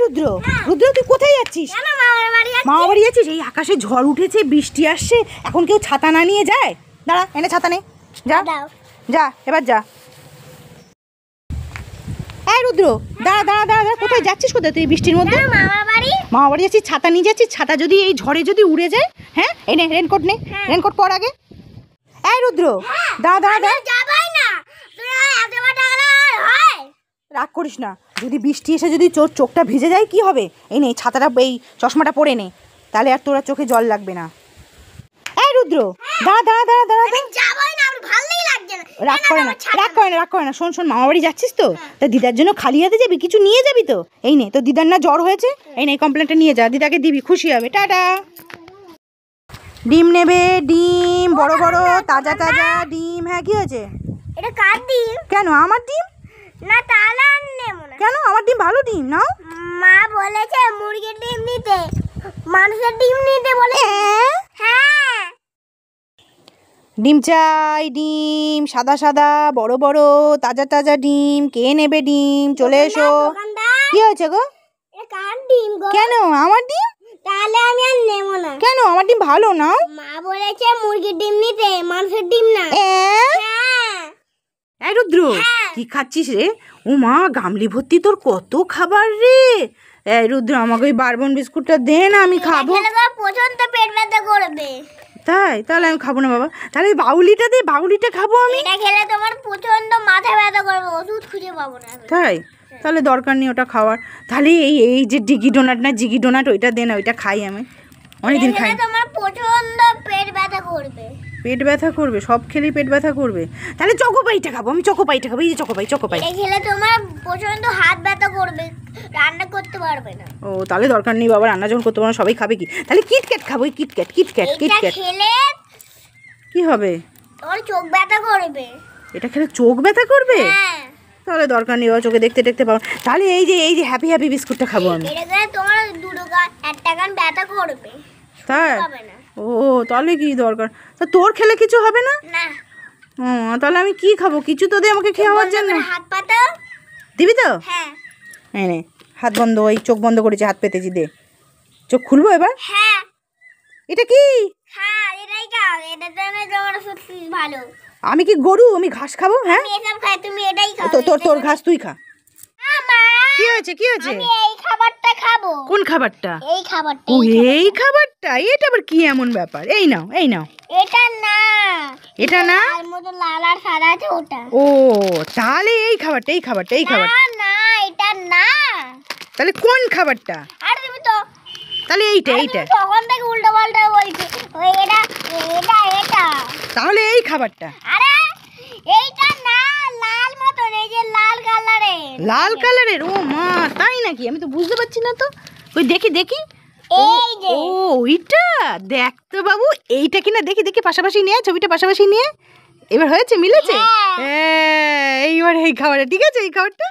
রুদ্র, রুদ্র তুই কোথায় যাচ্ছিস? মামা বাড়ি যাচ্ছিস? এই আকাশে ঝড় উঠেছে, বৃষ্টি আসছে, এখন কেউ ছাতা না নিয়ে যায়? দাঁড়া, এনে ছাতা নে, যা যা, এবার যা। এই রুদ্র, দাঁড়া দাঁড়া দাঁড়া দাঁড়া, কোথায় যাচ্ছিস? কোথায় তুই বৃষ্টির মধ্যে? মামা বাড়ি যাচ্ছিস, ছাতা নিয়ে যাচ্ছিস? ছাতা যদি এই ঝড়ে যদি উড়ে যায়, হ্যাঁ এই নে রেনকোট নে, রেনকোট পর আগে। এই রুদ্র, দাঁড়া দাঁড়া দাঁড়া, রাগ করিস না। যদি বৃষ্টি এসে যদি তোর চোখটা ভিজে যায় কি হবে? এই নে ছাতাটা, এই চশমাটা পরে নে, তাহলে আর তোরা চোখে জল লাগবে না। এই রুদ্র, দাঁড়া দাঁড়া দাঁড়া দাঁড়া, রাগ করে না, রাগ করে না, রাগ করে না। শোন শোন, মামা বাড়ি যাচ্ছিস তো, তা দিদার জন্য খালি হাতে যাবি? কিছু নিয়ে যাবি তো? এই নে, তো দিদার না জ্বর হয়েছে, এই নে কমপ্লেনটা নিয়ে যা, দিদাকে দিবি, খুশি হবে। টাটা। ডিম নেবে? ডিম বড় বড় তাজা তাজা ডিম। হ্যাঁ, কি হয়েছে? এটা কার ডিম? কেন আমার ডিম? না তাহলে আর নেব না। কেন? আমার ডিম ভালো ডিম, নাও। মা বলেছে মুরগির ডিম নিতে, মানুষের ডিম নিতে বলে। হ্যাঁ, ডিম চাই, ডিম সাদা সাদা বড় বড় তাজা তাজা ডিম। কে নেবে ডিম? চলে এসো। কি হয়েছে গো? এটা কার ডিম গো? কেন আমার ডিম? তাহলে আমি আর নেব না। কেন? আমার ডিম ভালো, নাও। মা বলেছে মুরগির ডিম নিতে, মানুষের ডিম না। হ্যাঁ। এই রুদ্র, কি খাচ্ছিস রে? ও মা, গামলি ভর্তি তোর কত খাবার রে। এই রুদ্র, আমাকে ওই বারবন বিস্কুটটা দে না, আমি খাবো। পর্যন্ত পেট ব্যথা করবে। তাই? তাহলে আমি খাবো না বাবা, তাহলে এই বাউলিটা দে, বাউলিটা খাবো আমি। এটা খেলে তোমার প্রচন্ড মাথা ব্যথা করবে, ওষুধ খুঁজে পাবো না। তাই? তাহলে দরকার নেই ওটা খাওয়ার। তাহলে এই এই যে ডিগি ডোনাট না জিগি ডোনাট, ওইটা দে না, ওইটা খাই আমি, অনেকদিন খাই। তোমার প্রচন্ড পেট ব্যথা করবে। পেট ব্যথা করবে? সব খেলেই পেট ব্যথা করবে। তাহলে চকোপাইটা খাবো আমি, চকোপাইটা খাবো। এই যে চকোপাই, চকোপাই। এটা খেলে তোমার প্রচন্ড হাত ব্যথা করবে, রান্না করতে পারবে না। ও, তাহলে দরকার নেই বাবা, রান্না যখন করতে পারবো না, সবাই খাবে কি? তাহলে কিটক্যাট খাবো, ওই কিটক্যাট, কিটক্যাট, কিটক্যাট। খেলে কি হবে? তোমার চোখ ব্যথা করবে। এটা খেলে চোখ ব্যথা করবে? হ্যাঁ। তাহলে দরকার নেই বাবা, চোখে দেখতে দেখতে পাবো। তাহলে এই যে হ্যাপি হ্যাপি বিস্কুটটা খাবো আমি। এটা খেলে তোমার দুটো একটা কান ব্যথা করবে। তাই? হবে না। ও, তাহলে কি দরকার? তা তোর খেলে কিছু হবে না? না। ও, তাহলে আমি কি খাবো? কিছু তো দে আমাকে খাওয়ার জন্য। হাত পাতা দিবি তো? হ্যাঁ। এই নে, হাত বন্ধ, ওই চোখ বন্ধ করেছি, হাত পেতেছি, দে। চোখ খুলবো এবার? হ্যাঁ। এটা কি? হ্যাঁ, এটাই খাও, এটা জন্য তোমার সত্যি ভালো। আমি কি গরু? আমি ঘাস খাবো? হ্যাঁ, আমি এসব খাই, তুমি এটাই খাও। তোর ঘাস তুই খা। মা, কি হয়েছে? কি হয়েছে? আমি এই খাবারটা খাবো। কোন খাবারটা? এই খাবারটা। ও, এই খাবারটা? এটা আবার কি এমন ব্যাপার? এই নাও, এই নাও। এটা না। এটা না? তার মধ্যে লাল আর সাদা আছে, ওটা। ও, তাহলে এই খাবারটা, এই খাবারটা, এই খাবারটা। না না, এটা না। তাহলে কোন খাবারটা? আর তুমি তো তাহলে এইটা, এইটা। তখন থেকে উল্টো পাল্টা বলছি। ওই এটা এটা এটা। তাহলে এই খাবারটা? আরে এইটা না, লাল মতন, এই যে লাল কালারের। লাল কালারের? ও মা, তাই নাকি? আমি তো বুঝতে পারছি না তো। ওই দেখি দেখি। এই যে। ও, ওইটা দেখ তো বাবু, এইটা কিনা দেখি দেখি, পাশাপাশি নিয়ে, ছবিটা পাশাপাশি নিয়ে। এবার হয়েছে, মিলেছে? হ্যাঁ। হ্যাঁ, এইবার এই খাবারটা ঠিক আছে, এই খাবারটা।